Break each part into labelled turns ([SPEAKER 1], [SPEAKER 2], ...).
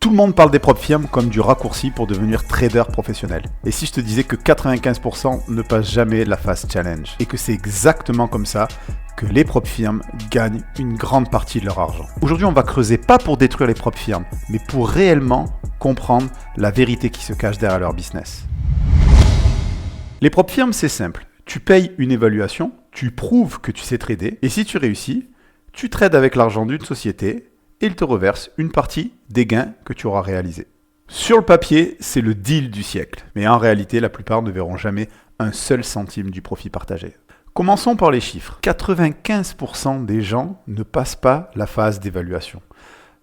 [SPEAKER 1] Tout le monde parle des propres firmes comme du raccourci pour devenir trader professionnel. Et si je te disais que 95% ne passent jamais la phase challenge et que c'est exactement comme ça que les propres firmes gagnent une grande partie de leur argent. Aujourd'hui, on va creuser pas pour détruire les propres firmes, mais pour réellement comprendre la vérité qui se cache derrière leur business. Les propres firmes, c'est simple. Tu payes une évaluation, tu prouves que tu sais trader, et si tu réussis, tu trades avec l'argent d'une société et il te reverse une partie des gains que tu auras réalisés. Sur le papier, c'est le deal du siècle, mais en réalité, la plupart ne verront jamais un seul centime du profit partagé. Commençons par les chiffres. 95% des gens ne passent pas la phase d'évaluation,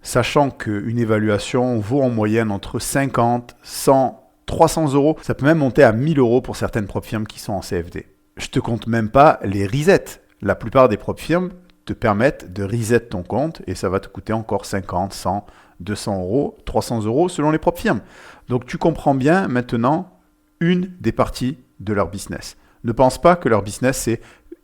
[SPEAKER 1] sachant qu'une évaluation vaut en moyenne entre 50, 100, 300 euros, ça peut même monter à 1000 euros pour certaines propres firmes qui sont en CFD. Je te compte même pas les resets. La plupart des propres firmes te permettent de reset ton compte et ça va te coûter encore 50, 100, 200 euros, 300 euros selon les propres firmes. Donc tu comprends bien maintenant une des parties de leur business. Ne pense pas que leur business c'est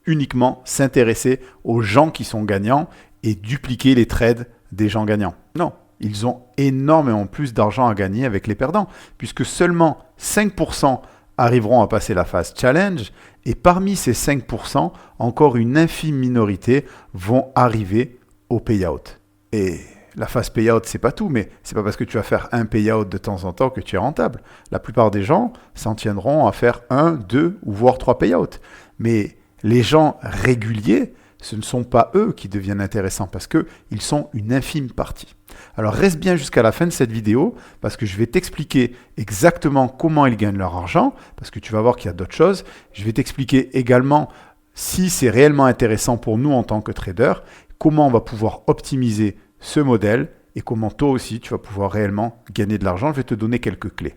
[SPEAKER 1] uniquement s'intéresser aux gens qui sont gagnants et dupliquer les trades des gens gagnants. Non, ils ont énormément plus d'argent à gagner avec les perdants puisque seulement 5% arriveront à passer la phase challenge et parmi ces 5%, encore une infime minorité vont arriver au payout. Et la phase payout, c'est pas tout, mais c'est pas parce que tu vas faire un payout de temps en temps que tu es rentable. La plupart des gens s'en tiendront à faire 1, 2 ou voire 3 payouts. Mais les gens réguliers, ce ne sont pas eux qui deviennent intéressants parce qu'ils sont une infime partie. Alors reste bien jusqu'à la fin de cette vidéo parce que je vais t'expliquer exactement comment ils gagnent leur argent parce que tu vas voir qu'il y a d'autres choses. Je vais t'expliquer également si c'est réellement intéressant pour nous en tant que trader, comment on va pouvoir optimiser ce modèle et comment toi aussi tu vas pouvoir réellement gagner de l'argent. Je vais te donner quelques clés.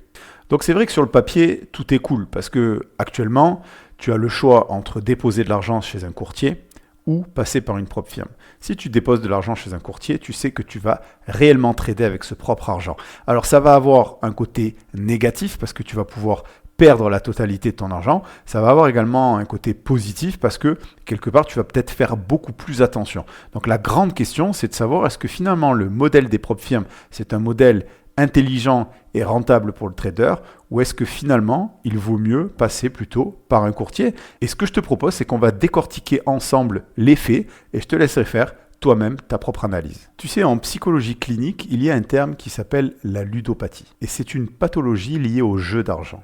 [SPEAKER 1] Donc c'est vrai que sur le papier, tout est cool parce que actuellement, tu as le choix entre déposer de l'argent chez un courtier ou passer par une propre firme. Si tu déposes de l'argent chez un courtier, tu sais que tu vas réellement trader avec ce propre argent. Alors ça va avoir un côté négatif parce que tu vas pouvoir perdre la totalité de ton argent. Ça va avoir également un côté positif parce que quelque part, tu vas peut-être faire beaucoup plus attention. Donc la grande question, c'est de savoir est-ce que finalement le modèle des propres firmes, c'est un modèle intelligent et rentable pour le trader ou est-ce que finalement il vaut mieux passer plutôt par un courtier? Et ce que je te propose, c'est qu'on va décortiquer ensemble les faits et je te laisserai faire toi-même ta propre analyse. Tu sais, en psychologie clinique, il y a un terme qui s'appelle la ludopathie et c'est une pathologie liée au jeu d'argent.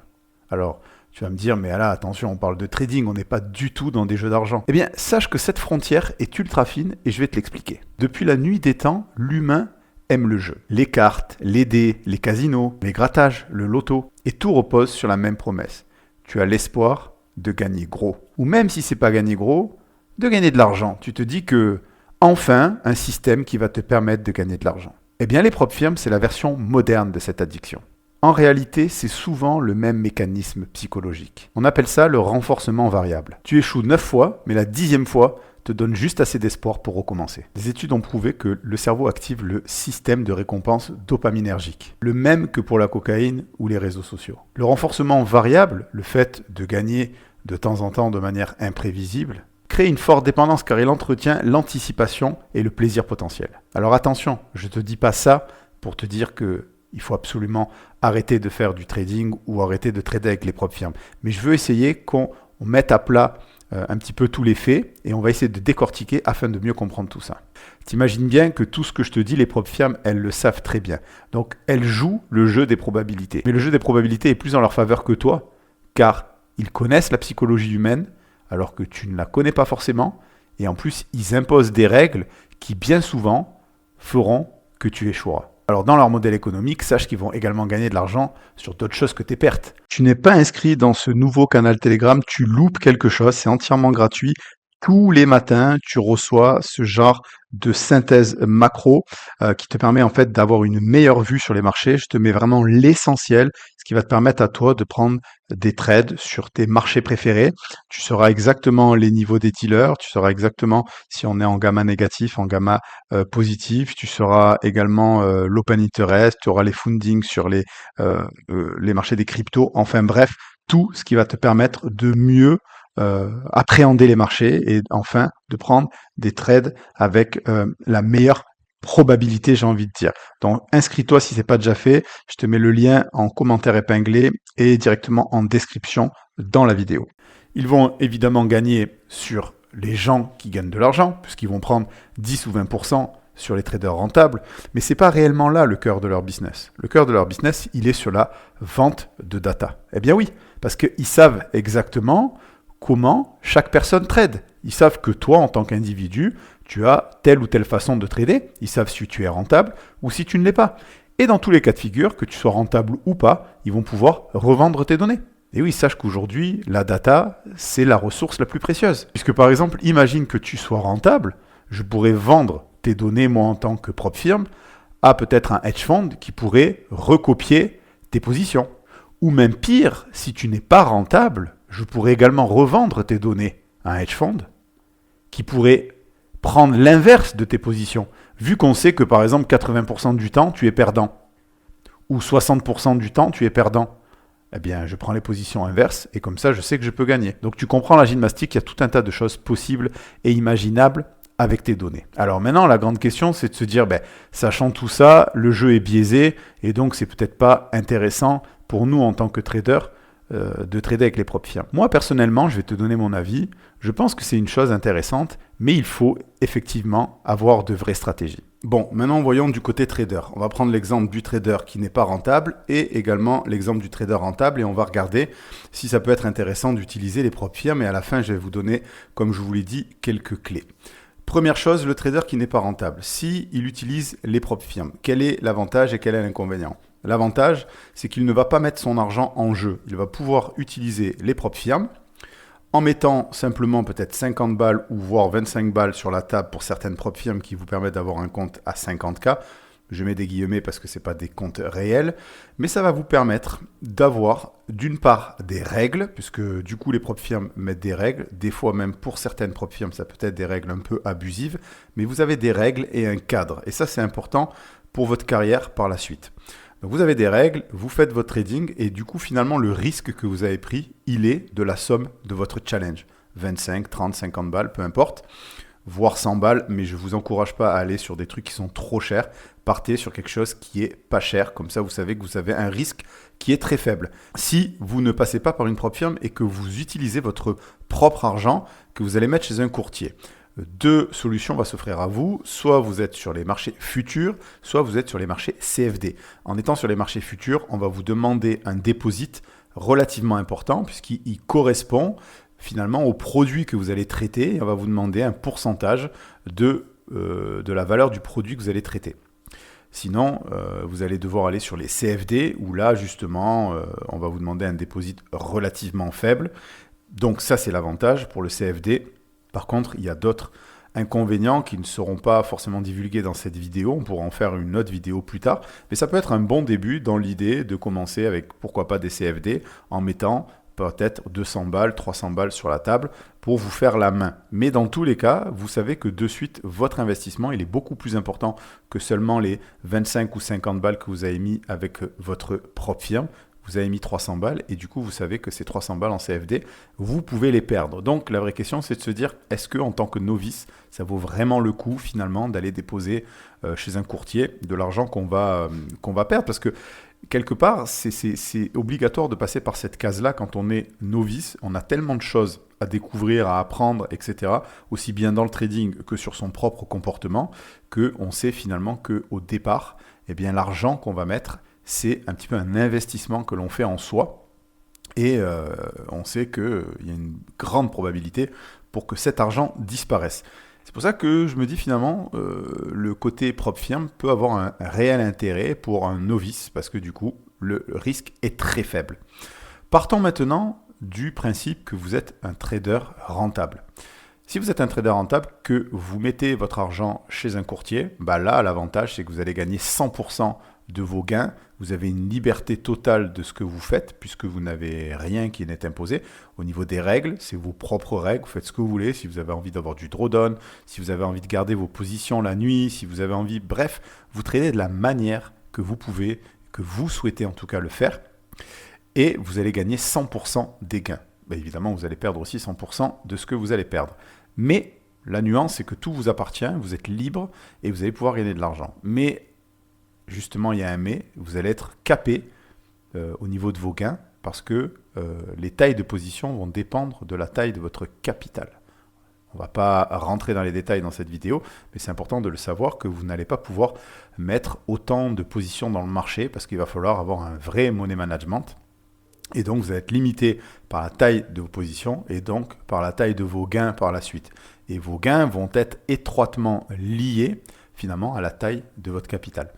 [SPEAKER 1] Alors, tu vas me dire, mais là, attention, on parle de trading, on n'est pas du tout dans des jeux d'argent. Eh bien, sache que cette frontière est ultra fine et je vais te l'expliquer. Depuis la nuit des temps, l'humain aime le jeu. Les cartes, les dés, les casinos, les grattages, le loto. Et tout repose sur la même promesse. Tu as l'espoir de gagner gros. Ou même si c'est pas gagner gros, de gagner de l'argent. Tu te dis que, enfin, un système qui va te permettre de gagner de l'argent. Eh bien, les propres firmes, c'est la version moderne de cette addiction. En réalité, c'est souvent le même mécanisme psychologique. On appelle ça le renforcement variable. Tu échoues 9 fois, mais la 10e fois, te donne juste assez d'espoir pour recommencer. Des études ont prouvé que le cerveau active le système de récompense dopaminergique, le même que pour la cocaïne ou les réseaux sociaux. Le renforcement variable, le fait de gagner de temps en temps de manière imprévisible, crée une forte dépendance car il entretient l'anticipation et le plaisir potentiel. Alors attention, je ne te dis pas ça pour te dire que il faut absolument arrêter de faire du trading ou arrêter de trader avec les propres firmes. Mais je veux essayer qu'on mette à plat un petit peu tous les faits et on va essayer de décortiquer afin de mieux comprendre tout ça. T'imagines bien que tout ce que je te dis, les propres firmes, elles le savent très bien. Donc, elles jouent le jeu des probabilités. Mais le jeu des probabilités est plus en leur faveur que toi, car ils connaissent la psychologie humaine, alors que tu ne la connais pas forcément. Et en plus, ils imposent des règles qui, bien souvent, feront que tu échoueras. Alors, dans leur modèle économique, sache qu'ils vont également gagner de l'argent sur d'autres choses que tes pertes. Tu n'es pas inscrit dans ce nouveau canal Telegram, tu loupes quelque chose, c'est entièrement gratuit. Tous les matins, tu reçois ce genre de synthèse macro qui te permet en fait d'avoir une meilleure vue sur les marchés. Je te mets vraiment l'essentiel, ce qui va te permettre à toi de prendre des trades sur tes marchés préférés. Tu sauras exactement les niveaux des dealers, tu sauras exactement si on est en gamma négatif, en gamma positif. Tu sauras également l'open interest, tu auras les fundings sur les marchés des cryptos. Enfin bref, tout ce qui va te permettre de mieux appréhender les marchés et enfin de prendre des trades avec la meilleure probabilité, j'ai envie de dire. Donc, inscris-toi si c'est pas déjà fait. Je te mets le lien en commentaire épinglé et directement en description dans la vidéo. Ils vont évidemment gagner sur les gens qui gagnent de l'argent, puisqu'ils vont prendre 10 ou 20% sur les traders rentables, mais c'est pas réellement là le cœur de leur business. Le cœur de leur business, il est sur la vente de data. Eh bien oui, parce qu'ils savent exactement comment chaque personne trade. Ils savent que toi, en tant qu'individu, tu as telle ou telle façon de trader. Ils savent si tu es rentable ou si tu ne l'es pas. Et dans tous les cas de figure, que tu sois rentable ou pas, ils vont pouvoir revendre tes données. Et oui, sache qu'aujourd'hui, la data, c'est la ressource la plus précieuse. Puisque par exemple, imagine que tu sois rentable, je pourrais vendre tes données, moi en tant que propre firme, à peut-être un hedge fund qui pourrait recopier tes positions. Ou même pire, si tu n'es pas rentable, je pourrais également revendre tes données à un hedge fund qui pourrait prendre l'inverse de tes positions, vu qu'on sait que par exemple 80% du temps tu es perdant, ou 60% du temps tu es perdant. Eh bien, je prends les positions inverses et comme ça, je sais que je peux gagner. Donc, tu comprends la gymnastique, il y a tout un tas de choses possibles et imaginables avec tes données. Alors maintenant, la grande question, c'est de se dire, sachant tout ça, le jeu est biaisé et donc c'est peut-être pas intéressant pour nous en tant que traders de trader avec les propres firmes. Moi, personnellement, je vais te donner mon avis. Je pense que c'est une chose intéressante, mais il faut effectivement avoir de vraies stratégies. Bon, maintenant voyons du côté trader. On va prendre l'exemple du trader qui n'est pas rentable et également l'exemple du trader rentable et on va regarder si ça peut être intéressant d'utiliser les propres firmes et à la fin, je vais vous donner, comme je vous l'ai dit, quelques clés. Première chose, le trader qui n'est pas rentable. Si il utilise les propres firmes, quel est l'avantage et quel est l'inconvénient ? L'avantage, c'est qu'il ne va pas mettre son argent en jeu. Il va pouvoir utiliser les propres firmes en mettant simplement peut-être 50 balles ou voire 25 balles sur la table pour certaines propres firmes qui vous permettent d'avoir un compte à 50K. Je mets des guillemets parce que ce n'est pas des comptes réels, mais ça va vous permettre d'avoir d'une part des règles, puisque du coup les propres firmes mettent des règles, des fois même pour certaines propres firmes ça peut être des règles un peu abusives, mais vous avez des règles et un cadre, et ça c'est important pour votre carrière par la suite. Donc vous avez des règles, vous faites votre trading et du coup finalement le risque que vous avez pris, il est de la somme de votre challenge. 25, 30, 50 balles, peu importe, voire 100 balles, mais je ne vous encourage pas à aller sur des trucs qui sont trop chers. Partez sur quelque chose qui est pas cher, comme ça vous savez que vous avez un risque qui est très faible. Si vous ne passez pas par une propre firme et que vous utilisez votre propre argent que vous allez mettre chez un courtier, deux solutions vont s'offrir à vous. Soit vous êtes sur les marchés futurs, soit vous êtes sur les marchés CFD. En étant sur les marchés futurs, on va vous demander un déposit relativement important puisqu'il correspond finalement au produit que vous allez traiter. Et on va vous demander un pourcentage de la valeur du produit que vous allez traiter. Sinon, vous allez devoir aller sur les CFD où là, justement, on va vous demander un déposit relativement faible. Donc ça, c'est l'avantage pour le CFD. Par contre, il y a d'autres inconvénients qui ne seront pas forcément divulgués dans cette vidéo. On pourra en faire une autre vidéo plus tard. Mais ça peut être un bon début dans l'idée de commencer avec, pourquoi pas, des CFD en mettant peut-être 200 balles, 300 balles sur la table pour vous faire la main. Mais dans tous les cas, vous savez que de suite, votre investissement, il est beaucoup plus important que seulement les 25 ou 50 balles que vous avez mis avec votre propre firme. Vous avez mis 300 balles et du coup, vous savez que ces 300 balles en CFD, vous pouvez les perdre. Donc, la vraie question, c'est de se dire, est-ce que en tant que novice, ça vaut vraiment le coup finalement d'aller déposer chez un courtier de l'argent qu'on va perdre? Parce que quelque part, c'est obligatoire de passer par cette case-là quand on est novice. On a tellement de choses à découvrir, à apprendre, etc., aussi bien dans le trading que sur son propre comportement, qu'on sait finalement qu'au départ, eh bien, l'argent qu'on va mettre, c'est un petit peu un investissement que l'on fait en soi. Et on sait qu'il y a une grande probabilité pour que cet argent disparaisse. C'est pour ça que je me dis finalement, le côté propre firme peut avoir un réel intérêt pour un novice, parce que du coup, le risque est très faible. Partons maintenant du principe que vous êtes un trader rentable. Si vous êtes un trader rentable, que vous mettez votre argent chez un courtier, là, l'avantage, c'est que vous allez gagner 100% de vos gains. Vous avez une liberté totale de ce que vous faites, puisque vous n'avez rien qui n'est imposé. Au niveau des règles, c'est vos propres règles. Vous faites ce que vous voulez. Si vous avez envie d'avoir du drawdown, si vous avez envie de garder vos positions la nuit, si vous avez envie... Bref, vous tradez de la manière que vous pouvez, que vous souhaitez en tout cas le faire. Et vous allez gagner 100% des gains. Évidemment, vous allez perdre aussi 100% de ce que vous allez perdre. Mais La nuance, c'est que tout vous appartient, vous êtes libre et vous allez pouvoir gagner de l'argent. Mais, justement, il y a un mais, vous allez être capé au niveau de vos gains parce que les tailles de position vont dépendre de la taille de votre capital. On ne va pas rentrer dans les détails dans cette vidéo, mais c'est important de le savoir que vous n'allez pas pouvoir mettre autant de positions dans le marché parce qu'il va falloir avoir un vrai money management. Et donc, vous allez être limité par la taille de vos positions et donc par la taille de vos gains par la suite. Et vos gains vont être étroitement liés finalement à la taille de votre capital.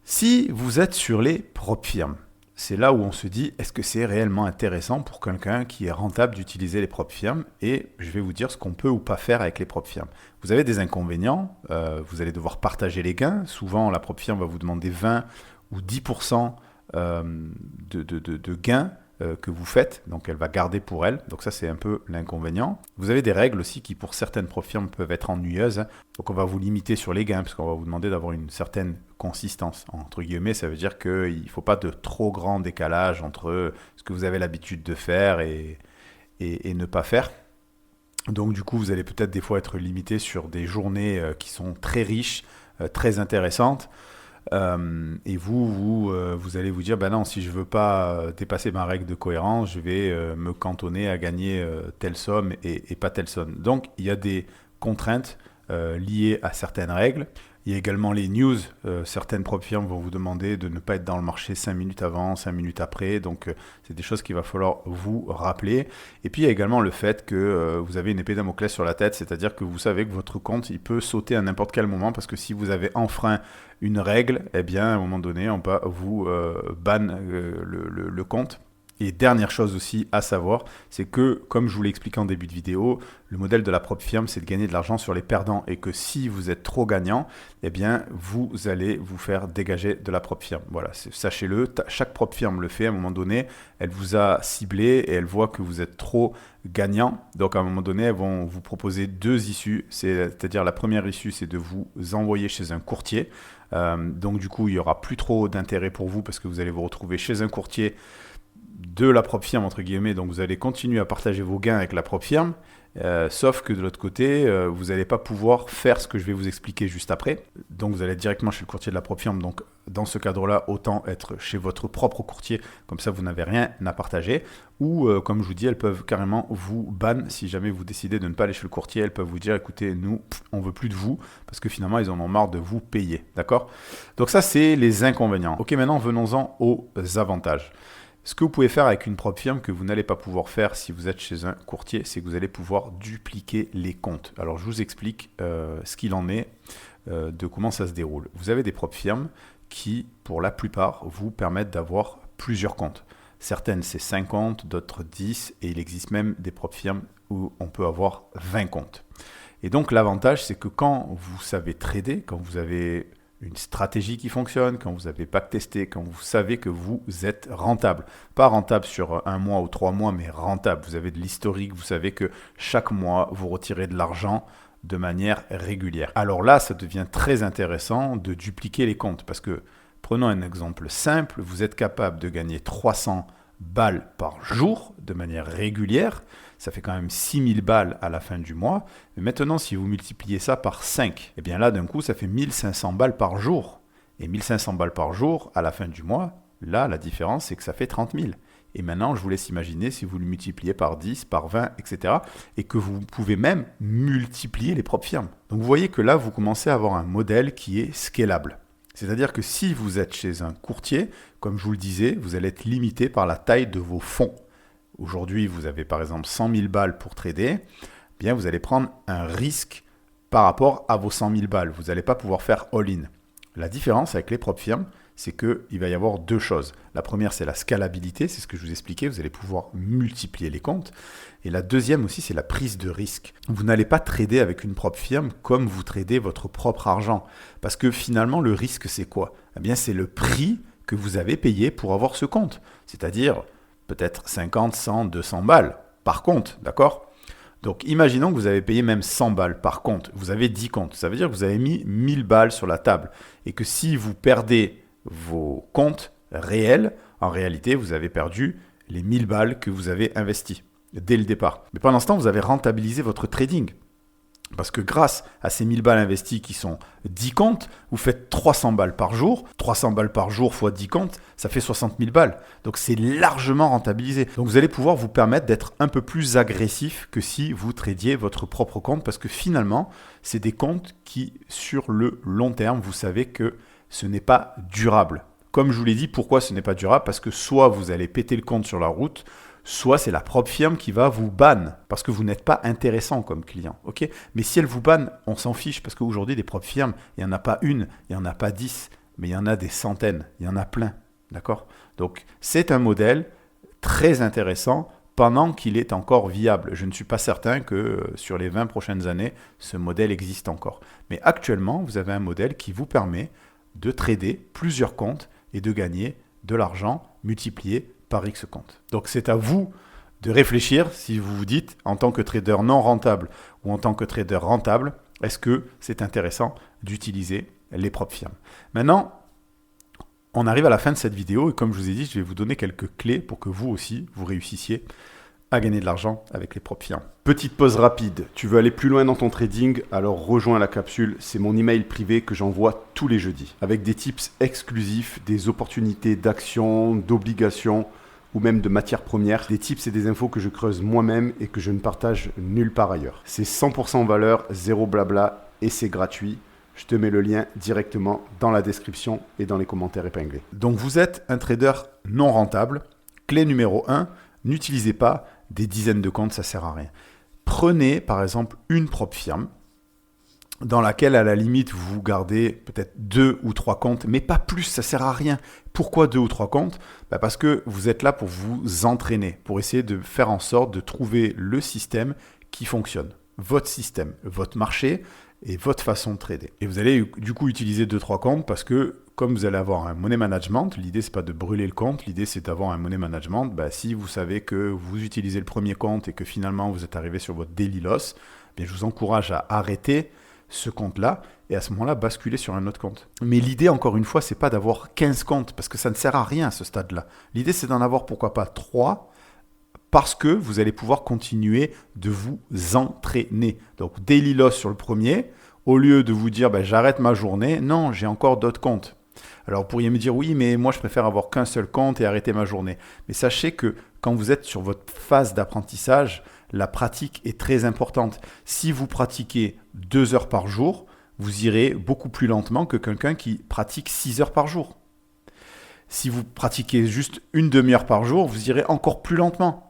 [SPEAKER 1] Si vous êtes sur les propres firmes, c'est là où on se dit, est-ce que c'est réellement intéressant pour quelqu'un qui est rentable d'utiliser les propres firmes? Et je vais vous dire ce qu'on peut ou pas faire avec les propres firmes. Vous avez des inconvénients, vous allez devoir partager les gains. Souvent, la propre firme va vous demander 20 ou 10% de gains que vous faites, donc elle va garder pour elle, donc ça c'est un peu l'inconvénient. Vous avez des règles aussi qui pour certaines propres firmes peuvent être ennuyeuses, donc on va vous limiter sur les gains, parce qu'on va vous demander d'avoir une certaine consistance, entre guillemets, ça veut dire qu'il ne faut pas de trop grand décalage entre ce que vous avez l'habitude de faire et ne pas faire. Donc du coup vous allez peut-être des fois être limité sur des journées qui sont très riches, très intéressantes, et vous allez vous dire, ben non, si je ne veux pas dépasser ma règle de cohérence, je vais me cantonner à gagner telle somme et pas telle somme. Donc, il y a des contraintes liées à certaines règles. Il y a également les news. Certaines propres firmes vont vous demander de ne pas être dans le marché 5 minutes avant, 5 minutes après. Donc, c'est des choses qu'il va falloir vous rappeler. Et puis, il y a également le fait que vous avez une épée de Damoclès sur la tête. C'est-à-dire que vous savez que votre compte, il peut sauter à n'importe quel moment. Parce que si vous avez enfreint une règle, eh bien, à un moment donné, on va vous ban le compte. Et dernière chose aussi à savoir, c'est que, comme je vous l'ai expliqué en début de vidéo, le modèle de la propre firme, c'est de gagner de l'argent sur les perdants et que si vous êtes trop gagnant, eh bien, vous allez vous faire dégager de la propre firme. Voilà, sachez-le, chaque propre firme le fait à un moment donné, elle vous a ciblé et elle voit que vous êtes trop gagnant. Donc, à un moment donné, elles vont vous proposer deux issues. C'est-à-dire, la première issue, c'est de vous envoyer chez un courtier. Donc, du coup, il n'y aura plus trop d'intérêt pour vous parce que vous allez vous retrouver chez un courtier de la propre firme, entre guillemets, donc vous allez continuer à partager vos gains avec la propre firme, sauf que de l'autre côté, vous n'allez pas pouvoir faire ce que je vais vous expliquer juste après. Donc vous allez être directement chez le courtier de la propre firme, donc dans ce cadre-là, autant être chez votre propre courtier, comme ça vous n'avez rien à partager, ou comme je vous dis, elles peuvent carrément vous ban si jamais vous décidez de ne pas aller chez le courtier, elles peuvent vous dire, écoutez, nous, on veut plus de vous, parce que finalement, ils en ont marre de vous payer, d'accord? Donc ça, c'est les inconvénients. Ok, maintenant, venons-en aux avantages. Ce que vous pouvez faire avec une propre firme que vous n'allez pas pouvoir faire si vous êtes chez un courtier, c'est que vous allez pouvoir dupliquer les comptes. Alors je vous explique ce qu'il en est, de comment ça se déroule. Vous avez des propres firmes qui, pour la plupart, vous permettent d'avoir plusieurs comptes. Certaines, c'est 5 comptes, d'autres 10, et il existe même des propres firmes où on peut avoir 20 comptes. Et donc l'avantage, c'est que quand vous savez trader, quand vous avez une stratégie qui fonctionne, quand vous avez backtesté, quand vous savez que vous êtes rentable. Pas rentable sur 1 mois ou 3 mois, mais rentable. Vous avez de l'historique, vous savez que chaque mois, vous retirez de l'argent de manière régulière. Alors là, ça devient très intéressant de dupliquer les comptes parce que, prenons un exemple simple, vous êtes capable de gagner 300 balles par jour de manière régulière. Ça fait quand même 6000 balles à la fin du mois. Mais maintenant, si vous multipliez ça par 5, eh bien là, d'un coup, ça fait 1500 balles par jour. Et 1500 balles par jour, à la fin du mois, là, la différence, c'est que ça fait 30 000. Et maintenant, je vous laisse imaginer si vous le multipliez par 10, par 20, etc. Et que vous pouvez même multiplier les propres firmes. Donc, vous voyez que là, vous commencez à avoir un modèle qui est scalable. C'est-à-dire que si vous êtes chez un courtier, comme je vous le disais, vous allez être limité par la taille de vos fonds. Aujourd'hui, vous avez par exemple 100 000 balles pour trader, bien vous allez prendre un risque par rapport à vos 100 000 balles. Vous n'allez pas pouvoir faire all-in. La différence avec les propres firmes, c'est qu'il va y avoir deux choses. La première, c'est la scalabilité, c'est ce que je vous expliquais, vous allez pouvoir multiplier les comptes. Et la deuxième aussi, c'est la prise de risque. Vous n'allez pas trader avec une propre firme comme vous tradez votre propre argent. Parce que finalement, le risque, c'est quoi? Eh bien, c'est le prix que vous avez payé pour avoir ce compte. C'est-à-dire peut-être 50, 100, 200 balles par compte, d'accord? Donc, imaginons que vous avez payé même 100 balles par compte. Vous avez 10 comptes. Ça veut dire que vous avez mis 1000 balles sur la table. Et que si vous perdez vos comptes réels, en réalité, vous avez perdu les 1000 balles que vous avez investies dès le départ. Mais pendant ce temps, vous avez rentabilisé votre trading. Parce que grâce à ces 1000 balles investies qui sont 10 comptes, vous faites 300 balles par jour. 300 balles par jour fois 10 comptes, ça fait 60 000 balles. Donc c'est largement rentabilisé. Donc vous allez pouvoir vous permettre d'être un peu plus agressif que si vous tradiez votre propre compte. Parce que finalement, c'est des comptes qui, sur le long terme, vous savez que ce n'est pas durable. Comme je vous l'ai dit, pourquoi ce n'est pas durable? Parce que soit vous allez péter le compte sur la route, soit c'est la propre firme qui va vous ban parce que vous n'êtes pas intéressant comme client. Ok, mais si elle vous banne, on s'en fiche parce qu'aujourd'hui, des propres firmes, il n'y en a pas une, il n'y en a pas 10, mais il y en a des centaines, il y en a plein. D'accord? Donc, c'est un modèle très intéressant pendant qu'il est encore viable. Je ne suis pas certain que sur les 20 prochaines années, ce modèle existe encore. Mais actuellement, vous avez un modèle qui vous permet de trader plusieurs comptes et de gagner de l'argent multiplié par X compte. Donc c'est à vous de réfléchir si vous vous dites en tant que trader non rentable ou en tant que trader rentable, est-ce que c'est intéressant d'utiliser les propres firmes. Maintenant, on arrive à la fin de cette vidéo et comme je vous ai dit, je vais vous donner quelques clés pour que vous aussi, vous réussissiez à gagner de l'argent avec les propres firmes.
[SPEAKER 2] Petite pause rapide, tu veux aller plus loin dans ton trading, alors rejoins la capsule, c'est mon email privé que j'envoie tous les jeudis, avec des tips exclusifs, des opportunités d'actions, d'obligations ou même de matières premières, des tips et des infos que je creuse moi-même et que je ne partage nulle part ailleurs. C'est 100% valeur, zéro blabla et c'est gratuit. Je te mets le lien directement dans la description et dans les commentaires épinglés.
[SPEAKER 1] Donc vous êtes un trader non rentable. Clé numéro 1, n'utilisez pas des dizaines de comptes, ça ne sert à rien. Prenez par exemple une propre firme dans laquelle à la limite vous gardez peut-être 2 ou 3 comptes, mais pas plus, ça ne sert à rien. Pourquoi 2 ou 3 comptes? Parce que vous êtes là pour vous entraîner, pour essayer de faire en sorte de trouver le système qui fonctionne. Votre système, votre marché et votre façon de trader. Et vous allez du coup utiliser 2-3 comptes parce que comme vous allez avoir un money management, l'idée c'est pas de brûler le compte, l'idée c'est d'avoir un money management. Si vous savez que vous utilisez le premier compte et que finalement vous êtes arrivé sur votre daily loss, je vous encourage à arrêter ce compte-là et à ce moment-là basculer sur un autre compte. Mais l'idée encore une fois c'est pas d'avoir 15 comptes parce que ça ne sert à rien à ce stade-là. L'idée c'est d'en avoir pourquoi pas 3 parce que vous allez pouvoir continuer de vous entraîner. Donc daily loss sur le premier, au lieu de vous dire j'arrête ma journée, non, j'ai encore d'autres comptes. Alors vous pourriez me dire oui, mais moi je préfère avoir qu'un seul compte et arrêter ma journée. Mais sachez que quand vous êtes sur votre phase d'apprentissage, la pratique est très importante. Si vous pratiquez 2 heures par jour, vous irez beaucoup plus lentement que quelqu'un qui pratique 6 heures par jour. Si vous pratiquez juste une demi-heure par jour, vous irez encore plus lentement.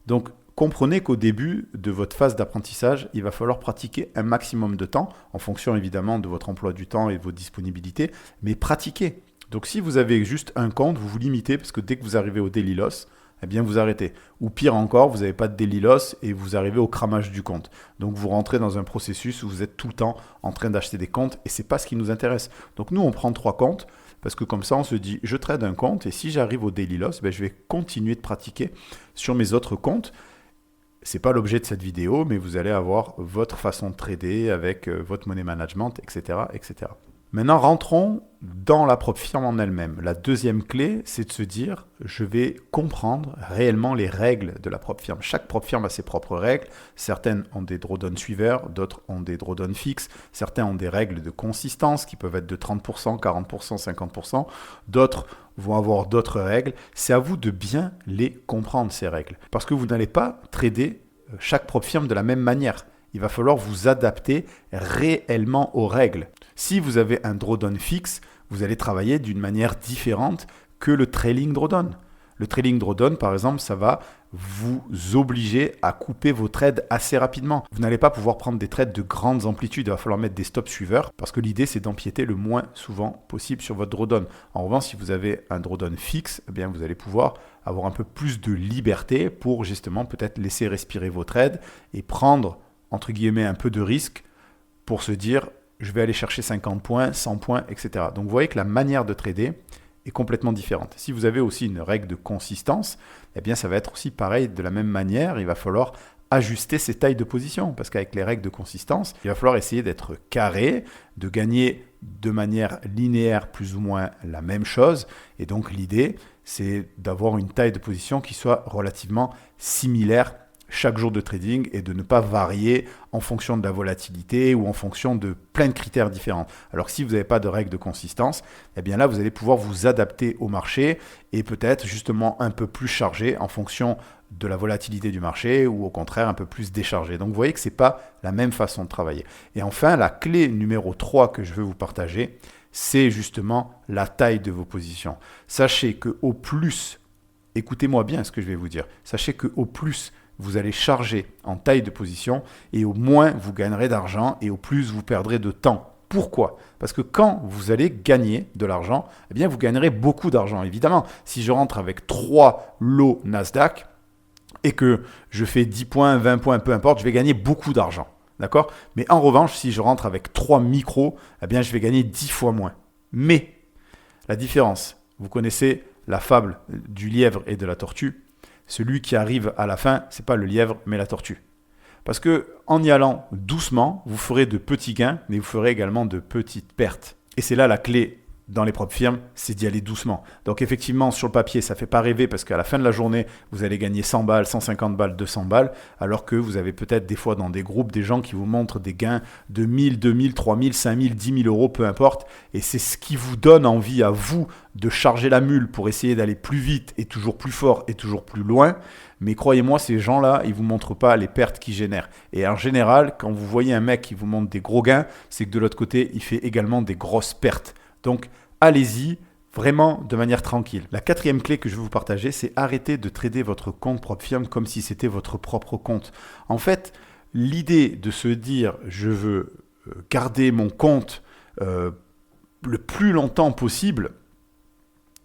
[SPEAKER 1] Donc, comprenez qu'au début de votre phase d'apprentissage, il va falloir pratiquer un maximum de temps, en fonction évidemment de votre emploi du temps et de vos disponibilités, mais pratiquez. Donc, si vous avez juste un compte, vous vous limitez, parce que dès que vous arrivez au daily loss, eh bien vous arrêtez. Ou pire encore, vous n'avez pas de daily loss et vous arrivez au cramage du compte. Donc, vous rentrez dans un processus où vous êtes tout le temps en train d'acheter des comptes et ce n'est pas ce qui nous intéresse. Donc, nous, on prend 3 comptes. Parce que comme ça, on se dit, je trade un compte et si j'arrive au daily loss, je vais continuer de pratiquer sur mes autres comptes. Ce n'est pas l'objet de cette vidéo, mais vous allez avoir votre façon de trader avec votre money management, etc., etc. Maintenant, rentrons dans la propre firme en elle-même. La deuxième clé, c'est de se dire, je vais comprendre réellement les règles de la propre firme. Chaque propre firme a ses propres règles. Certaines ont des drawdown suiveurs, d'autres ont des drawdown fixes. Certains ont des règles de consistance qui peuvent être de 30%, 40%, 50%. D'autres vont avoir d'autres règles. C'est à vous de bien les comprendre, ces règles. Parce que vous n'allez pas trader chaque propre firme de la même manière. Il va falloir vous adapter réellement aux règles. Si vous avez un drawdown fixe, vous allez travailler d'une manière différente que le trailing drawdown. Le trailing drawdown, par exemple, ça va vous obliger à couper vos trades assez rapidement. Vous n'allez pas pouvoir prendre des trades de grandes amplitudes. Il va falloir mettre des stops suiveurs parce que l'idée, c'est d'empiéter le moins souvent possible sur votre drawdown. En revanche, si vous avez un drawdown fixe, eh bien, vous allez pouvoir avoir un peu plus de liberté pour justement peut-être laisser respirer vos trades et prendre entre guillemets un peu de risque pour se dire je vais aller chercher 50 points, 100 points, etc. Donc vous voyez que la manière de trader est complètement différente. Si vous avez aussi une règle de consistance, eh bien ça va être aussi pareil de la même manière. Il va falloir ajuster ses tailles de position parce qu'avec les règles de consistance, il va falloir essayer d'être carré, de gagner de manière linéaire plus ou moins la même chose. Et donc l'idée, c'est d'avoir une taille de position qui soit relativement similaire chaque jour de trading et de ne pas varier en fonction de la volatilité ou en fonction de plein de critères différents. Alors que si vous n'avez pas de règle de consistance, eh bien là, vous allez pouvoir vous adapter au marché et peut-être justement un peu plus chargé en fonction de la volatilité du marché ou au contraire un peu plus déchargé. Donc vous voyez que ce n'est pas la même façon de travailler. Et enfin, la clé numéro 3 que je veux vous partager, c'est justement la taille de vos positions. Sachez qu'au plus, écoutez-moi bien ce que je vais vous dire, sachez qu'au plus vous allez charger en taille de position et au moins vous gagnerez d'argent et au plus vous perdrez de temps. Pourquoi ? Parce que quand vous allez gagner de l'argent, eh bien vous gagnerez beaucoup d'argent. Évidemment, si je rentre avec 3 lots Nasdaq et que je fais 10 points, 20 points, peu importe, je vais gagner beaucoup d'argent. D'accord ? Mais en revanche, si je rentre avec 3 micros, eh bien je vais gagner 10 fois moins. Mais la différence, vous connaissez la fable du lièvre et de la tortue. Celui qui arrive à la fin, ce n'est pas le lièvre, mais la tortue. Parce que en y allant doucement, vous ferez de petits gains, mais vous ferez également de petites pertes. Et c'est là la clé dans les propres firmes, c'est d'y aller doucement. Donc effectivement, sur le papier, ça ne fait pas rêver parce qu'à la fin de la journée, vous allez gagner 100 balles, 150 balles, 200 balles, alors que vous avez peut-être des fois dans des groupes des gens qui vous montrent des gains de 1000, 2000, 3000, 5000, 10 000 euros, peu importe. Et c'est ce qui vous donne envie à vous de charger la mule pour essayer d'aller plus vite et toujours plus fort et toujours plus loin. Mais croyez-moi, ces gens-là, ils ne vous montrent pas les pertes qu'ils génèrent. Et en général, quand vous voyez un mec qui vous montre des gros gains, c'est que de l'autre côté, il fait également des grosses pertes. Donc, allez-y vraiment de manière tranquille. La 4e clé que je vais vous partager, c'est arrêter de trader votre compte propre firme comme si c'était votre propre compte. En fait, l'idée de se dire « je veux garder mon compte le plus longtemps possible »,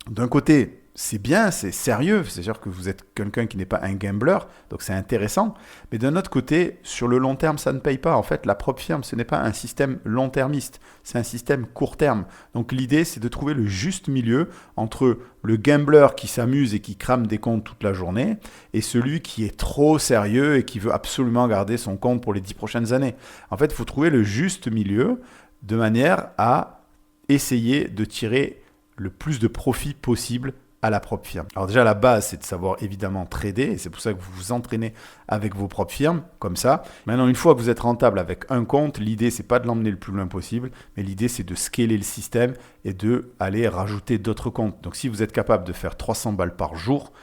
[SPEAKER 1] d'un côté, c'est bien, c'est sérieux, c'est-à-dire que vous êtes quelqu'un qui n'est pas un gambler, donc c'est intéressant. Mais d'un autre côté, sur le long terme, ça ne paye pas. En fait, la propre firme, ce n'est pas un système long-termiste, c'est un système court terme. Donc l'idée, c'est de trouver le juste milieu entre le gambler qui s'amuse et qui crame des comptes toute la journée et celui qui est trop sérieux et qui veut absolument garder son compte pour les 10 prochaines années. En fait, il faut trouver le juste milieu de manière à essayer de tirer le plus de profit possible à la propre firme. Alors déjà, la base, c'est de savoir évidemment trader, et c'est pour ça que vous vous entraînez avec vos propres firmes, comme ça. Maintenant, une fois que vous êtes rentable avec un compte, l'idée, c'est pas de l'emmener le plus loin possible, mais l'idée, c'est de scaler le système et de aller rajouter d'autres comptes. Donc, si vous êtes capable de faire 300 balles par jour,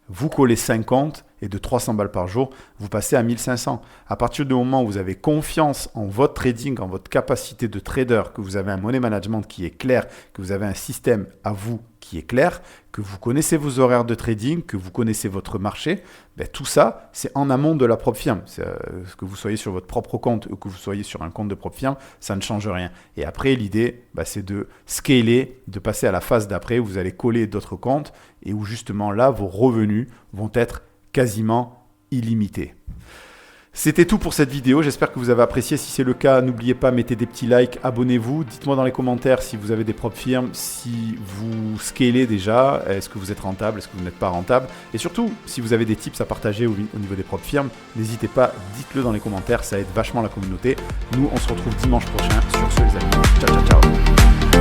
[SPEAKER 1] vous collez 5 comptes et de 300 balles par jour, vous passez à 1500. À partir du moment où vous avez confiance en votre trading, en votre capacité de trader, que vous avez un money management qui est clair, que vous avez un système à vous qui est clair, que vous connaissez vos horaires de trading, que vous connaissez votre marché, ben tout ça, c'est en amont de la propre firme. Que vous soyez sur votre propre compte ou que vous soyez sur un compte de propre firme, ça ne change rien. Et après, l'idée, c'est de scaler, de passer à la phase d'après où vous allez coller d'autres comptes et où justement là, vos revenus vont être quasiment illimités. C'était tout pour cette vidéo, j'espère que vous avez apprécié. Si c'est le cas, n'oubliez pas, mettez des petits likes, abonnez-vous. Dites-moi dans les commentaires si vous avez des propres firmes, si vous scalez déjà, est-ce que vous êtes rentable, est-ce que vous n'êtes pas rentable. Et surtout, si vous avez des tips à partager au niveau des propres firmes, n'hésitez pas, dites-le dans les commentaires, ça aide vachement la communauté. Nous, on se retrouve dimanche prochain. Sur ce, les amis, ciao, ciao, ciao.